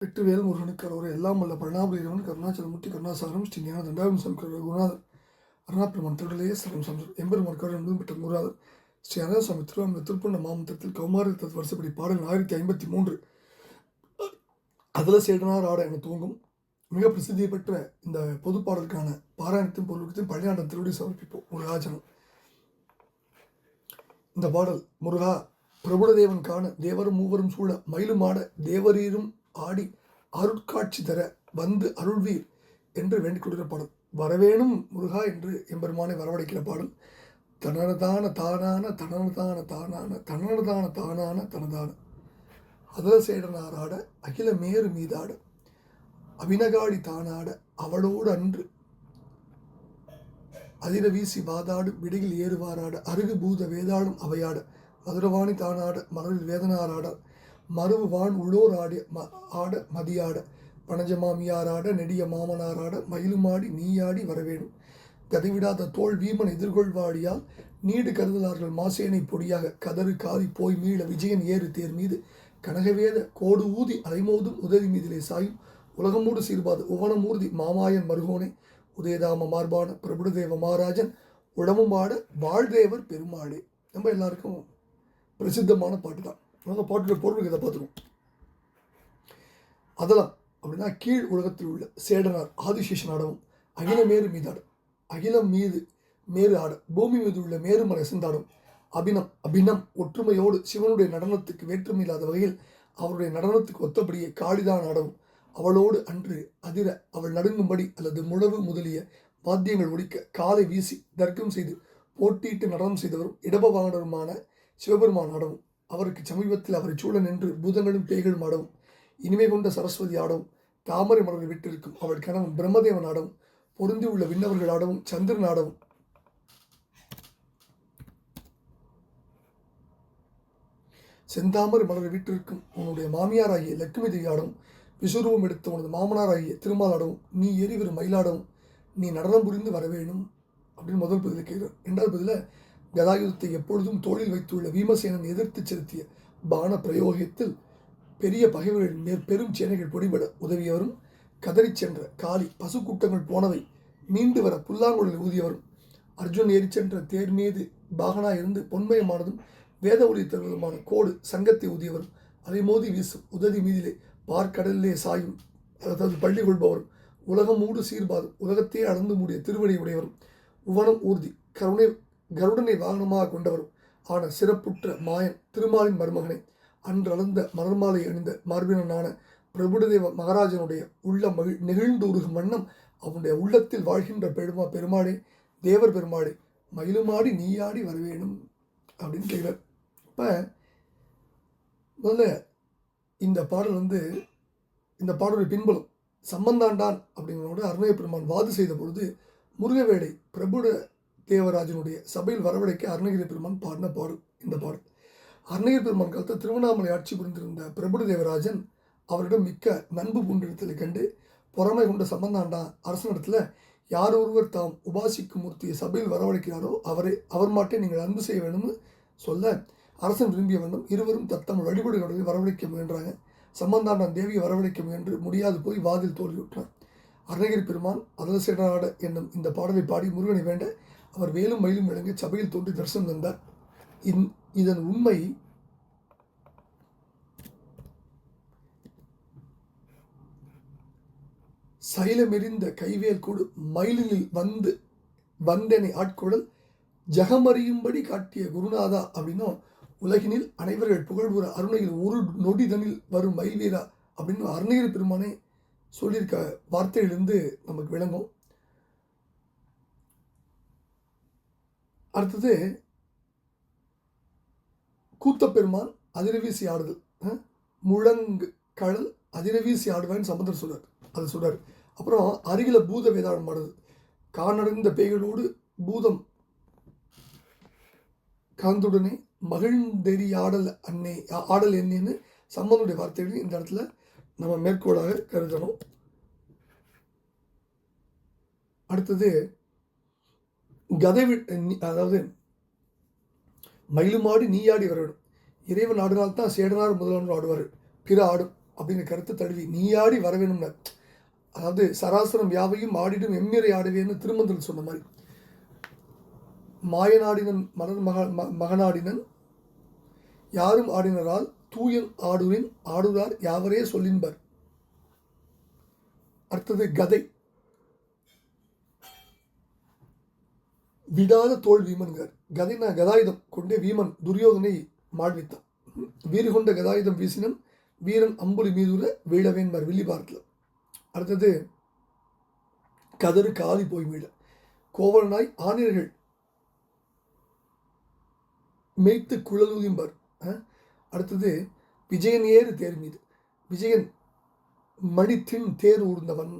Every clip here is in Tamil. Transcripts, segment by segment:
வெற்றிவேல் முருகனுக்கு அரோர எல்லாம் வல்ல பரணாபுரி இறைவன் கருணாச்சலமூர்த்தி கருணாசாரம் ஸ்ரீ ஞான தண்டாவின் சமக்கர குருநாதர் அருணாபிரமன் திருடலையே சரம் சம்சம் எம்பெருமான் கருணம் பெற்ற குருநாதர் ஸ்ரீ அனந்தசாமி திருவாமூர் திருப்பண்ண மாமந்திரத்தில் கௌமாரி வருஷப்படி பாடல் 1053 அதில் சேடனார் ஆட என தூங்கும் மிக பிரசித்தி பெற்ற இந்த பொது பாடலுக்கான பாராயணத்தையும் பொருளுக்கத்தையும் பள்ளியாண்டம் திருவடி சமர்ப்பிப்போம் முருகாச்சனம். இந்த பாடல் முருகா பிரபுடதேவன் காண தேவரும் மூவரும் சூழ மயிலும் ஆட தேவரீரும் ஆடி அருட்காட்சி தர வந்து அருள்வீர் என்று வேண்டிக் கொள்கிற பாடல். வரவேணும் முருகா என்று எம்பெருமானை வரவழைக்கிற பாடல். தனதான தானான தனதான தானான தனதான தானான தனதான அதல சேடனாராட அகில மேறு மீதாட அபினகாடி தானாட அவளோடு அன்று அதிர வீசி வாதாடு விடையில் ஏறுவாராட அருகு பூத வேதாடும் அவையாட மதுரவாணி தானாட மலரில் வேதனாராட மறுவு வான் உள்ளோர் ஆட மதியாட பணஜமாமியாராட நெடிய மாமனாராட மயிலுமாடி நீயாடி வரவேணும் கதைவிடாத தோல் வீமன் எதிர்கொள்வாடியால் நீடு கருதலார்கள் மாசேனை பொடியாக கதறு காதி போய் மீள விஜயன் ஏறு தேர் மீது கனகவேத கோடு ஊதி அலைமோதும் உதவி மீதிலே சாயும் உலகமூடு சீர்பாது உவனமூர்த்தி மாமாயன் மருகோனே உதயதாம மார்பான பிரபுடதேவ மகாராஜன் உடமும் ஆட வாழ்தேவர் பெருமாளே. நம்ம எல்லாருக்கும் பிரசித்தமான பாட்டு தான். அந்த பாட்டுடைய பொருள் இதை பார்த்துருவோம். அதலம் அப்படின்னா கீழ் உலகத்தில் உள்ள சேடனார் ஆதிசேஷன் ஆடவும் அகிலமேறு மீதாடும் அகிலம் மீது மேறு ஆட பூமி மீது உள்ள மேருமலை சிந்தாடும் அபினம் ஒற்றுமையோடு சிவனுடைய நடனத்துக்கு வேற்றுமை இல்லாத வகையில் அவருடைய நடனத்துக்கு ஒத்தபடியே காளிதான் ஆடவும் அவளோடு அன்று அதிர அவள் நடுங்கும்படி அல்லது முழவு முதலிய வாத்தியங்கள் ஒழிக்க காலை வீசி தர்க்கம் செய்து போட்டியிட்டு நடனம் செய்தவரும் இடபவானருமான சிவபெருமான் ஆடவும் அவருக்கு சமீபத்தில் அவரை சூழ நின்று பூதங்களும் பேய்களும் ஆடவும் இனிமை கொண்ட சரஸ்வதி ஆடவும் தாமரை மலர்கள் விட்டிருக்கும் அவள் கணவன் பிரம்மதேவன் ஆடவும் பொருந்தி உள்ள விண்ணவர்கள் ஆடவும் சந்திரன் ஆடவும் செந்தாமரை மலர்கள் விட்டிருக்கும் உன்னுடைய மாமியாராகிய லட்சுமி தேவி ஆடவும் விசுரூபம் எடுத்த உனது மாமனாராகிய திருமால் ஆடவும் நீ எரிவரும் மயிலாடவும் நீ நடனம் புரிந்து வரவேணும் அப்படின்னு முதல் பதிலை கேட்கிறார். இரண்டாவது பதில கதாயுதத்தை எப்பொழுதும் தோளில் வைத்துள்ள வீமசேனன் எதிர்த்து செலுத்திய பான பிரயோகத்தில் பெரிய பகைவர்களின் மேற் பெரும் சேனைகள் பொடிபட உதவியவரும் கதறி சென்ற காளி பசு கூட்டங்கள் போனவை மீண்டு வர புல்லாங்குழலில் ஊதியவரும் அர்ஜுன் ஏறி சென்ற தேர் மீது பாகனா இருந்து பொன்மயமானதும் வேத ஒளி தருவதுமான கோடு சங்கத்தை ஊதியவரும் அலைமோதி வீசும் உதவி மீதிலே பார்க்கடலிலே சாயும் அதாவது பள்ளி கொள்பவரும் உலகமூடு சீர்பாதும் உலகத்தையே அளந்து மூடிய திருவடி உடையவரும் உவனம் ஊர்தி கருடனை வாகனமாக கொண்டவரும் ஆன சிறப்புற்ற மாயன் திருமாலின் மருமகனை அன்று அளந்த மலர்மாலை அணிந்த மார்பினனான பிரபுடதேவ மகாராஜனுடைய உள்ள நெகிழ்ந்துருகும் வண்ணம் அவனுடைய உள்ளத்தில் வாழ்கின்ற பெருமாளே தேவர் பெருமாளே மயிலுமாடி நீயாடி வரவேணும் அப்படின்னு கேட்கிறார். இப்போ முதல்ல இந்த பாடல் இந்த பாடலுடைய பின்புலம் சம்பந்தாண்டான் அப்படிங்கிறோட அருணய பெருமான் வாது செய்த பொழுது முருகவேடை பிரபுட தேவராஜனுடைய சபையில் வரவழைக்க அருணகிரி பெருமான் பாடின பாடல் இந்த பாடல். அருணகிரி பெருமான் காலத்தில் திருவண்ணாமலை ஆட்சி புரிந்திருந்த பிரபுட தேவராஜன் அவரிடம் மிக்க நண்பு பூண்டிடத்தை கண்டு பொறாமை கொண்ட சம்பந்தாண்டான் அரசனிடத்தில் யார் ஒருவர் தாம் உபாசிக்கும் மூர்த்தியை சபையில் வரவழைக்கிறாரோ அவர் மாட்டே நீங்கள் அன்பு செய்ய வேண்டும்னு சொல்ல அரசன் விரும்பிய வேண்டும். இருவரும் தத்தம் வழிபாடுகளை வரவழைக்க முயன்றாங்க. சம்பந்தாண்டான் தேவியை வரவழைக்க முயன்று முடியாது போய் வாதில் தோல்வியுற்றார். அருணகிரி பெருமான் அதலசேடனாட என்னும் இந்த பாடலை பாடி முருகனை வேண்ட அவர் வேலும் மயிலும் விளங்கி சபையில் தோன்றி தரிசனம் தந்தார். இதன் உண்மை சைலமெறிந்த கைவேல் கூடு மயிலினில் வந்தனை ஆட்கொடல் ஜகமறியும்படி காட்டிய குருநாதா அப்படின்னும் உலகினில் அனைவர்கள் புகழ்வுற அருணையில் ஒரு நொடிதனில் வரும் மயில்வீரா அப்படின்னு அருணகிரி பெருமானே சொல்லியிருக்க வார்த்தையிலிருந்து நமக்கு விளங்கும். அடுத்தது கூத்தப்பெருமான் அதிரவீசி ஆடுதல் முழங்கு கடல் அதிரவீசி ஆடுவான்னு சம்பந்தர் சொல்றார். அது சொல்றார். அப்புறம் அருகில பூத வேதாளம் ஆடுது காணடைந்த பேய்களோடு பூதம் கலந்துடனே மகிழ்ந்தெறி ஆடல் என்னன்னு சம்பந்தனுடைய வார்த்தைகள் இந்த இடத்துல நம்ம மேற்கோளாக கருதணும். அடுத்தது அதாவது மயிலுமாடி நீயாடி வரணும். இறைவன் ஆடினால்தான் சேடனார் முதல்வன் ஆடுவார். பிற ஆடும் அப்படிங்கிற கருத்தை தழுவி நீயாடி வரவேணும்னார். அதாவது சராசரம் யாவையும் ஆடிடும் எம்மிரை ஆடுவேன்னு திருமந்திரம் சொன்ன மாதிரி, மாயனாடினன் மலர் மகனாடினன் யாரும் ஆடினரால் தூயன் ஆடுவின் ஆடுறார் யாவரே சொல்லின்பர். அடுத்தது கதை, விடாத தோல் வீமன்கிறார். கதைனா கதாயுதம் கொண்டே வீமன் துரியோதனை மாழ்வித்தான். வீறு கொண்ட கதாயுதம் வீசினன் வீரன் அம்புலி மீதுல வீழவேன்பார் வில்லி பாரத்தில். அடுத்தது கதறு காதி போய் மீள, கோவலனாய் ஆணியர்கள் மெய்த்து குழலுதிம்பார். அடுத்தது விஜயன் ஏறு தேர் மீது, விஜயன் மணித்தின் தேர் ஊர்ந்தவன்,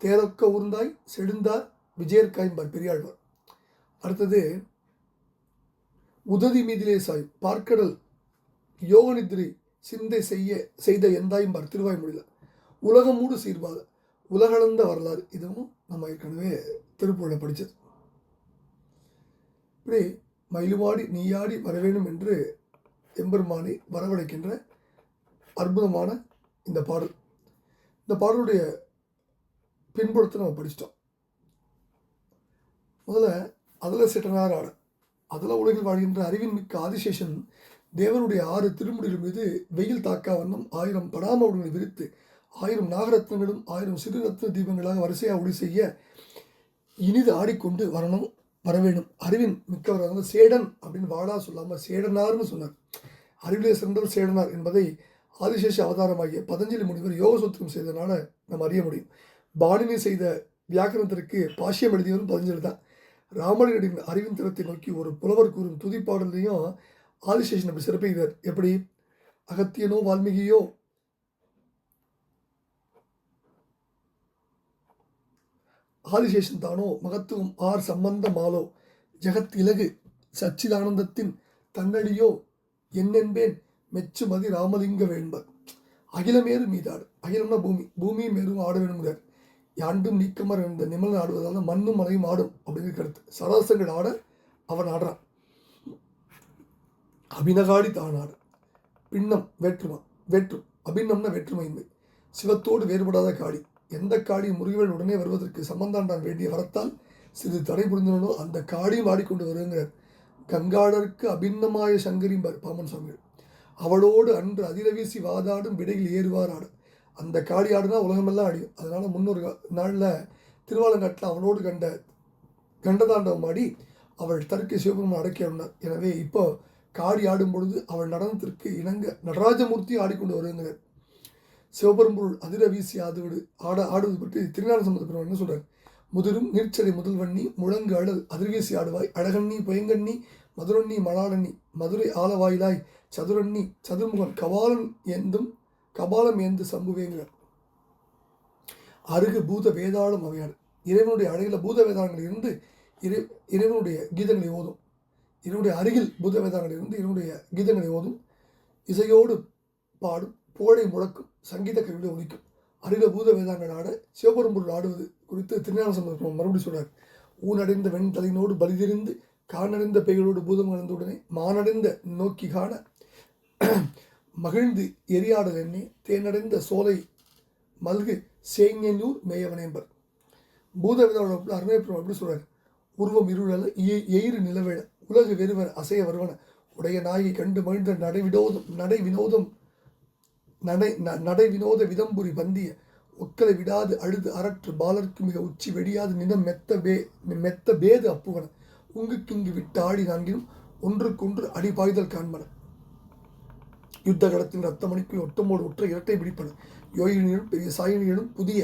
தேரொக்க ஊர்ந்தாய் செழுந்தார் விஜயர்காய்பார் பெரியாழ்வார். அடுத்தது உதவி மீதிலே சாய் பார்க்கடல் யோகநிதிரை சிந்தை செய்த எந்தாய்பார் திருவாய்மொழியில். உலகமூடு சீர்வாத உலகளந்த வரலாறு, இதுவும் நம்ம ஏற்கனவே திருப்பூரில் படித்தது. இப்படி மயிலுமாடி நீயாடி வரவேணும் என்று எம்பெருமானை வரவழைக்கின்ற அற்புதமான இந்த பாடல். இந்த பாடலுடைய பின்புலத்தை நம்ம படிச்சிட்டோம். முதல்ல அதில் சிட்டனார் ஆட, அதில் உலகில் வாழ்கின்ற அறிவின் மிக்க ஆதிசேஷன் தேவனுடைய 6 திருமுடிகள் மீது வெயில் தாக்கா வண்ணம் 1000 படாமவுடனை விரித்து 1000 நாகரத்னங்களும் 1000 சிறு ரத்ன தீபங்களாக வரிசையாக ஒளி செய்ய இனிது ஆடிக்கொண்டு வரவேணும். அறிவின் மிக்கவர், வந்து சேடன் அப்படின்னு வாடா சொல்லாமல் சேடனார்னு சொன்னார். அறிவிலே சிறந்தவர் சேடனார் என்பதை ஆதிசேஷ அவதாரமாகிய பதஞ்சலி முனிவர் யோக சூத்திரம் செய்ததுனால நம்ம அறிய முடியும். பாணினி செய்த வியாக்கரணத்திற்கு பாஷ்யம் எழுதியவரும் பதஞ்சலி தான். ராமனின் அறிவின் திறத்தை நோக்கி ஒரு புலவர் கூறும் துதிப்பாடலையும் ஆதிசேஷன் அப்படி சிறப்பிக்கிறார். எப்படி? அகத்தியனோ வால்மீகியோ ஆதிசேஷன் தானோ மகத்துவம் ஆர் சம்பந்தமாலோ ஜெகத் இலகு சச்சிதானந்தத்தின் தன்னடியோ என்னென்பேன் மெச்சுமதி ராமலிங்க வேண்பர். அகிலமேறு மீதாடு, அகிலம்னா பூமி, பூமியும் மேலும் ஆட வேணுங்கிறார். யாண்டும் நீக்கமர் என்ற நிமலன் ஆடுவதால் மண்ணும் மலையும் ஆடும் அப்படிங்கிற கருத்து. சராசங்கள் ஆட அவன் ஆடுறான். அபிநகாடி தான் ஆடு. பின்னம் வேற்றும் அபிநம்னா வேற்றுமையின்மை. சிவத்தோடு வேறுபடாத காடி, எந்த காடியும் முருகவேல் உடனே வருவதற்கு சம்பந்தாண்டான் வேண்டிய வரத்தால் சிறிது தடை புரிந்தனோ அந்த காடியும் ஆடிக்கொண்டு வருகிறார். கங்காடருக்கு அபிநமாய சங்கரிம்பார் பாமன் சுவாமிகள். அவளோடு அன்று அதிரவீசி வாதாடும் விடையில் ஏறுவார் ஆடு. அந்த காடி ஆடுனா உலகமெல்லாம் ஆடியும். அதனால முன்னொரு நாளில் திருவாலங்காட்டில் அவளோடு கண்டதாண்டவம் ஆடி அவள் தற்கை சிவபெருமான் அடக்கி ஆடினார். எனவே இப்போ காடி ஆடும் பொழுது அவள் நடனத்திற்கு இணங்க நடராஜமூர்த்தி ஆடிக்கொண்டு வருகிறார். சிவபெரும்பொருள் அதிர வீசி ஆடுவது பற்றி திருஞான சம்பந்த பெருமான் என்ன சொல்றார்? முதிரும் நீர்ச்சலை முதல்வண்ணி முழங்கு அழல் அதிர்வீசி ஆடுவாய் அழகண்ணி பொயங்கண்ணி மதுரண்ணி மலாளண்ணி மதுரை ஆலவாயிலாய் சதுரண்ணி சதுர்முகன் கபாலம் ஏந்து சம்புவேங்கிறார். அருகு பூத வேதாளம் அவையாடு. இறைவனுடைய அழகில பூத வேதாளங்கள் இருந்து இறைவனுடைய கீதங்களை ஓதும். இறைவனுடைய அருகில் பூத வேதாளங்கள் இருந்து இறைவனுடைய கீதங்களை ஓதும். இசையோடு பாடும் புகழை முழக்கும் சங்கீத கருவியை ஒலிக்கும். அருக பூத வேதாங்கள் ஆட சிவபெரும்பொருள் ஆடுவது குறித்து திருஞான சம்பந்தர் மறுபடி சொல்றார். ஊனடைந்த வெண் தலையினோடு பலிதெறிந்து காணடைந்த பெய்களோடு பூதம் கலந்த உடனே மானடைந்த நோக்கி காண மகிழ்ந்து எரியாடல் எண்ணே தேனடைந்த சோலை மல்கு சேங்கனூர் மேயவனேம்பர். பூத வேதாளோட அருமைப்பெருமாள் எப்படி சொல்றார்? உருவம் இருளல எயிறு நிலவேழ உலகு வெறுவன அசைய வருவன உடைய நாயை கண்டு மகிழ்ந்த நடை வினோத விதம்புரி பந்திய ஒக்கலை விடாது அழுது அரற்று பாலர்க்கு மிக உச்சி வெடியாது நிலம் மெத்த பேது அப்புவன உங்குக்கிங்கு விட்டு ஆடி நான்கினும் ஒன்றுக்கொன்று அடிபாய்தல் காண்பன. யுத்த கடத்தில் ரத்தமணிக்குள் ஒட்டமோடு ஒற்றை இரட்டை பிடிப்பன. யோகினிகளும் பெரிய சாயினிகளும் புதிய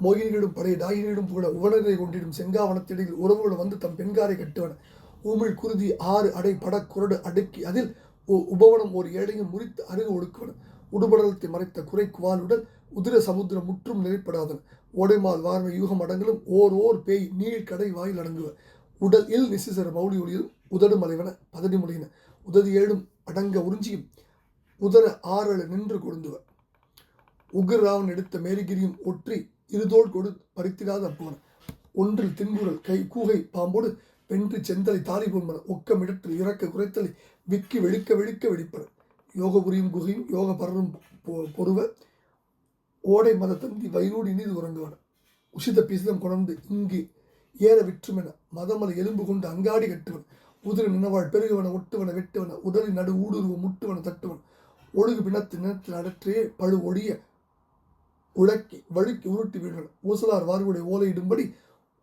மோகினிகளும் பழைய டாயினிகளும் புகழ உவனரை கொண்டிடும் செங்காவனத்திடையில் உறவுகள் வந்து தம் பெண்காரை கட்டுவன. ஊமிழ் குருதி 6 அடை படக்குரடு அடுக்கி அதில் உபவனம் ஓர் ஏழையும் முறித்து அருகு ஒடுக்குவன. உடுபடலத்தை மறைத்த குறை குவாலுடன் உதிர சமுத்திரம் முற்றும் நிலைப்படாதன. ஓடைமால் வார்மை யூகம் அடங்கலும் ஓர் பேய் நீள் கடை வாயில் அடங்குவ. உடல் இல் நிசிசர மௌலி ஒளியும் உதடு மலைவன பதடி மொழியின. உதவி ஏழும் அடங்க உறிஞ்சியும் உதர 6 நின்று கொடுந்துவ. உகிராவன் எடுத்த மேரிகிரியும் ஒற்றி இருதோள் கொடு பறித்திடாத அப்புவன. ஒன்றில் தின்புறல் கூகை பாம்போடு வென்று செந்தலை தாலி பொன்பன. ஒக்கமிடற்று இறக்க குறைத்தலை விக்கி வெளுக்க வெடிப்பன. யோகபுரியும் குகையும் யோக பரரும் பொருவ ஓடை மத தந்தி வயிறோடு இனிது உறங்குவன உசித பிசிதம் கொணர்ந்து இங்கு ஏற விற்றுமென மதமலை எலும்பு கொண்டு அங்காடி கட்டுவன் உதிர நினவாள் பெருகுவன ஒட்டுவன வெட்டுவன உடலின் நடு ஊடுருவ முட்டுவன தட்டுவன் ஒழுகு பிணத்து நினத்தில் அடற்றே பழு ஒடிய உழக்கி வழுக்கி உருட்டி வீழ்வன ஊசலார் வார்வுடைய ஓலையிடும்படி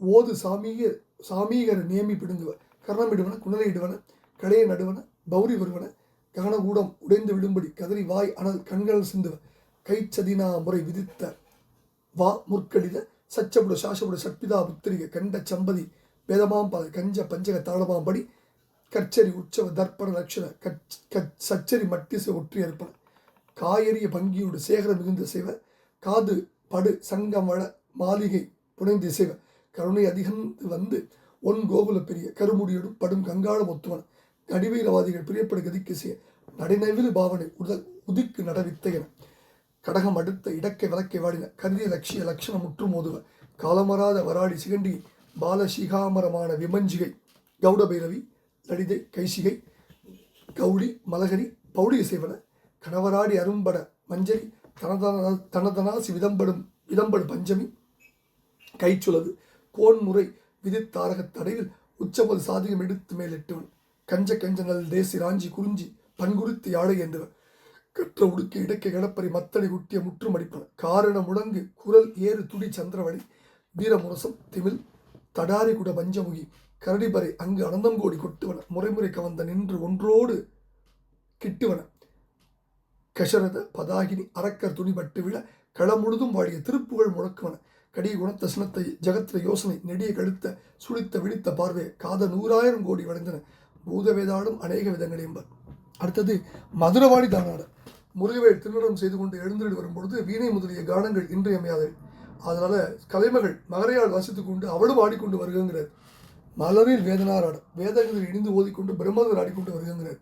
ஓது சாமீகர நேமி பிடுங்குவ கர்ணமிடுவன குணலையிடுவன கடையை நடுவன பௌரி வருவன ககனகூடம் உடைந்து விடும்படி கதறி வாய் அனல் கண்கள் சிந்துவ கைச்சதினா முறை விதித்த வா முற்கடித சச்சபுட சாசபுட சட்பிதா புத்திரிக கண்ட சம்பதி வேதமாம் பாத கஞ்ச பஞ்சக தாளமாம்படி கச்சரி உற்சவ தர்ப்பண லட்சண சச்சரி மட்டிச ஒற்றி அர்ப்பண காயறிய பங்கியோடு சேகர மிகுந்த செய்வ காது படு சங்கம் வள மாளிகை புனைந்து இசைவ கருணை அதிகந்து வந்து ஒன் கோகுல பெரிய கருமுடியோடும் படும் கங்காளம் ஒத்துவன நடிவீரவாதிகள் பிரியப்படு கதிக்கு செய்ய நடைநவிலு பாவனை உதிக்கு நடவித்தையன கடகம் அடுத்த இடக்கை விளக்கை வாடின கருதிய லட்சிய லட்சணம் முற்று மோதுவ காலமராத வராடி சிகண்டி பாலசிகாமரமான விமஞ்சிகை கௌடபைரவி லலிதை கைசிகை கௌடி மலகரி பௌடி இசைவன கணவராடி அரும்பட மஞ்சரி தனதனாசி விதம்படு பஞ்சமி கைச்சுலது கோன்முறை விதித்தாரகத் தடையில் உச்சமது சாதியம் எடுத்து மேலிட்டுவன் கஞ்ச நல் தேசி ராஞ்சி குறிஞ்சி பன்குறித்து யாழை என்றவன் கற்ற உடுக்கை இடக்கை கடப்பறை மத்தடி குட்டிய முற்றும் அடிப்பன காரண முழங்கு குரல் ஏறு துடி சந்திரவழி வீரமுரசம் திமிழ் தடாரி குட பஞ்சமுகி கரடிபறை அங்கு அனந்தங்கோடி கொட்டுவன முறைமுறை கவந்த நின்று ஒன்றோடு கிட்டுவன கஷரத பதாகினி அரக்கர் துணிபட்டு விழ களம் முழுதும் வாடிய திருப்புகழ் முழக்குவன கடிய குணத்த சினத்தை ஜகத்திர யோசனை நெடிய கழுத்த சுழித்த விழித்த பார்வை காத 100,000 கோடி வளைந்தன பூதவேதாடும் அநேக விதங்கள் என்பர். அடுத்தது மதுரவாணி தானாட முருகவேல் திருநடம் செய்து கொண்டு எழுந்தருளி வரும்பொழுது வீணை முதலிய கானங்கள் இன்றியமையாதவை. அதனால கலைமகள் மகரையால் வாசித்துக் கொண்டு அவளும் ஆடிக்கொண்டு வருகிறார். மலரில் வேதனார் ஆட வேதங்களில் இணைந்து ஓதிக்கொண்டு பிரம்மதர் ஆடிக்கொண்டு வருகிறார்.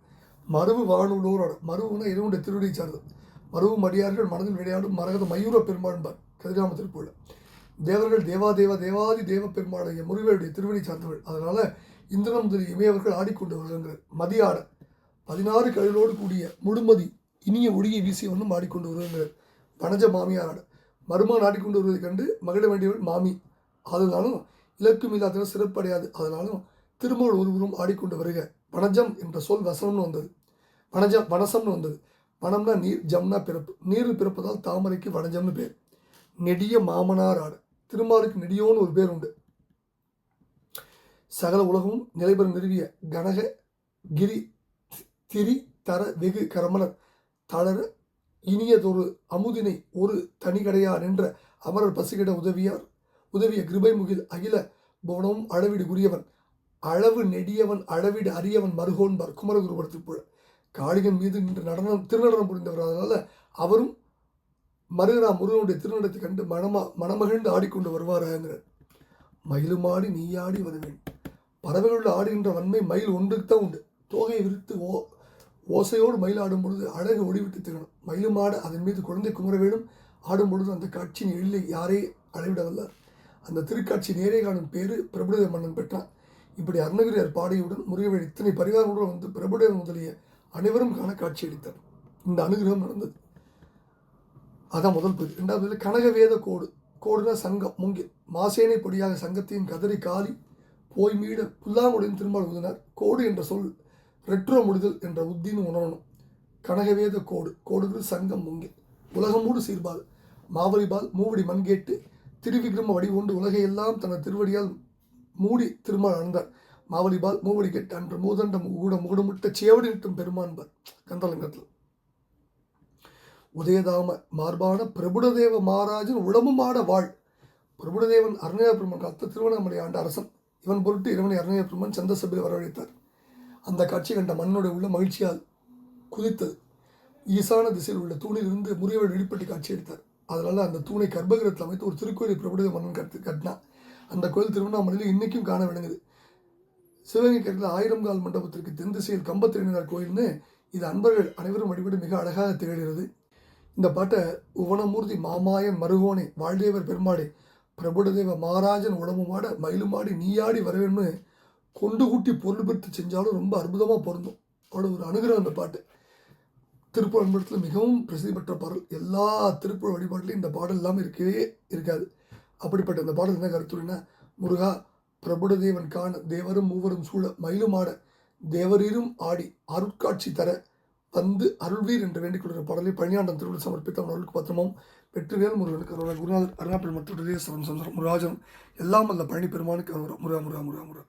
மருவு வானூலோர் ஆட மருவுன இறைவனுடைய திருவடியை சார்ந்தது. மருவு மடியார்கள் மனதில் விளையாடும் மரகத மயூர பெருமாள்பார் கதிராம திருப்பூர்ல. தேவர்கள் தேவாதி தேவ பெருமாளைய முருகனுடைய திருவடி சார்ந்தவள். அதனால இந்திரன் முதலிய இமையவர்கள் ஆடிக்கொண்டு வருகிறார். மதியாட 16 கழிலோடு கூடிய முழுமதி இனிய ஒளியை வீசியவனும் ஆடிக்கொண்டு வருகிறார். வனஜ மாமியார் ஆட மருமான் ஆடிக்கொண்டு வருவதைக் கண்டு மகிழ வேண்டியவள் மாமி. அதனாலும் இலக்கும் இல்லாத சிறப்படையாது. அதனாலும் திருமகள் ஒருவரும் ஆடிக்கொண்டு வருக. வனஜம் என்ற சொல் வசனம்னு வந்தது. வனசம்னு வந்தது. வனம்னா நீர், ஜம்னா பிறப்பு. நீரில் பிறப்பதால் தாமரைக்கு வனஜம்னு பேர். நெடிய மாமனார் ஆடு திருமாலுக்கு நெடியோன்னு ஒரு பேர் உண்டு. சகல உலகமும் நிலைபெறும் நிறுவிய கனக கிரி திரி தர வெகு கரமலர் தளர இனியதொரு அமுதினை ஒரு தனிகடையா நின்ற அமரர் பசுகிட உதவிய கிருபை முகில் அகில புவனமும் அளவிடு குறியவன் அளவு நெடியவன் அளவிடு அரியவன் மருகோன்பார் குமரகுருபுரத்திற்புழ. காளிகன் மீது நின்று திருநடனம் புரிந்தவர். அதனால அவரும் மருகராம் முருகனுடைய திருநடத்தை கண்டு மனமகிழ்ந்து ஆடிக்கொண்டு வருவாராங்கிறார். மயிலுமாடி நீயாடி வருவேன். பறவைகளில் ஆடுகின்ற வன்மை மயில் ஒன்றுக்கு தான் உண்டு. தோகையை விரித்து ஓசையோடு மயில் ஆடும் பொழுது அழகு ஒளிவிட்டு திகழும். மயிலுமாட அதன் மீது குழந்தை குமர வேணும். ஆடும் பொழுது அந்த காட்சியின் எழிலை யாரே அளவிடவல்லார். அந்த திருக்காட்சி நேரே காணும் பேரு பிரபுதேவ மன்னன் பெற்றான். இப்படி அருணகிரியார் பாடியுடன் முருகவேல் இத்தனை பரிவாரங்களுடன் வந்து பிரபுதேவன் முதலிய அனைவரும் காண காட்சி அளித்தார். இந்த அனுகிரகம் நடந்தது. அதான் முதல் பகுதி. 2வது பகுதி கனகவேத கோடுனா சங்கம் மூங்கில் மாசேனை பொடியாக சங்கத்தையும் கதறி காலி போய் மீட புல்லாங்குடியின் திருமால் உதினார். கோடு என்ற சொல் ரெட்ரோ முடிதல் என்ற உத்தின்னு உணரணும். கனகவேத கோடுகிறது சங்கம் மூங்கில். உலகமூடு சீர்பால் மாவலிபால் மூவடி மண்கேட்டு திருவிக்ரம வடிவொண்டு உலகையெல்லாம் தனது திருவடியால் மூடி திருமால் அணிந்தார். மாவலிபால் மூவடி கேட்டு அன்று மூதண்ட முகடமுட்ட சேவடி நிட்டும் பெருமான்பார் கந்தலங்கத்தில். உதயதாம மார்பான பிரபுடதேவ மகாராஜன் உளமுமாட வாழ். பிரபுடதேவன் அருணய பெருமான் காத்த திருவண்ணாமலை ஆண்ட அரசன். இவன் பொருட்டு இறைவனை அருணய பெருமான் சந்த சபையில் வரவழைத்தார். அந்த காட்சி கண்ட மண்ணுடைய உள்ள மகிழ்ச்சியால் குதித்தது. ஈசான திசையில் உள்ள தூணில் இருந்து முருகவேல் வெளிப்பட்டு காட்சி எடுத்தார். அதனால அந்த தூணை கர்ப்பகிரகத்தில் அமைத்து ஒரு திருக்கோயிலை பிரபுடதேவ மன்னன் கட்டினான். அந்த கோயில் திருவண்ணாமலையில் இன்னைக்கும் காண விளங்குது. சிவகங்கை கரையில் 1000 கால் மண்டபத்திற்கு தென் திசையில் கம்பத்திருநாள் கோயில்னு இது அன்பர்கள் அனைவரும் வழிபட்டு மிக அழகாக திகழ்கிறது. இந்த பாட்டை உவனமூர்த்தி மாமாயன் மருகோனே வாழ்தேவர் பெருமாடே பிரபுடதேவ மகாராஜன் உடம்புமாட மயிலுமாடி நீயாடி வரவேன்னு கொண்டு கூட்டி பொருள் பெற்று செஞ்சாலும் ரொம்ப அற்புதமாக பொருந்தும். அவ்வளோ ஒரு அனுகிரகம் அந்த பாட்டு. திருப்புகழ் அன்படத்தில் மிகவும் பிரசித்தி பெற்ற பாடல். எல்லா திருப்புகழ் வழிபாட்டிலையும் இந்த பாடல் இல்லாமல் இருக்கவே இருக்காது. அப்படிப்பட்ட இந்த பாடல் என்ன கருத்துரைன்னா, முருகா பிரபுடதேவன் காண தேவரும் மூவரும் சூழ மயிலும் ஆட தேவரீரும் ஆடி அருட்காட்சி தர வந்து அருள்வீர் என்று வேண்டிக் கொள்கிற பாடலை பழனியாண்டம் திருவிழா சமர்ப்பித்த அவன் அருளுக்கு பத்திரமும் வெற்றிவேல் முருகனுக்கு அருள் குருநாதர் அருணாபெருமாள் மற்றும் முருகாஜனம் எல்லாம் அல்ல பழனி பெருமானுக்கு அருள் முருகா முருகா முருகா முருகா.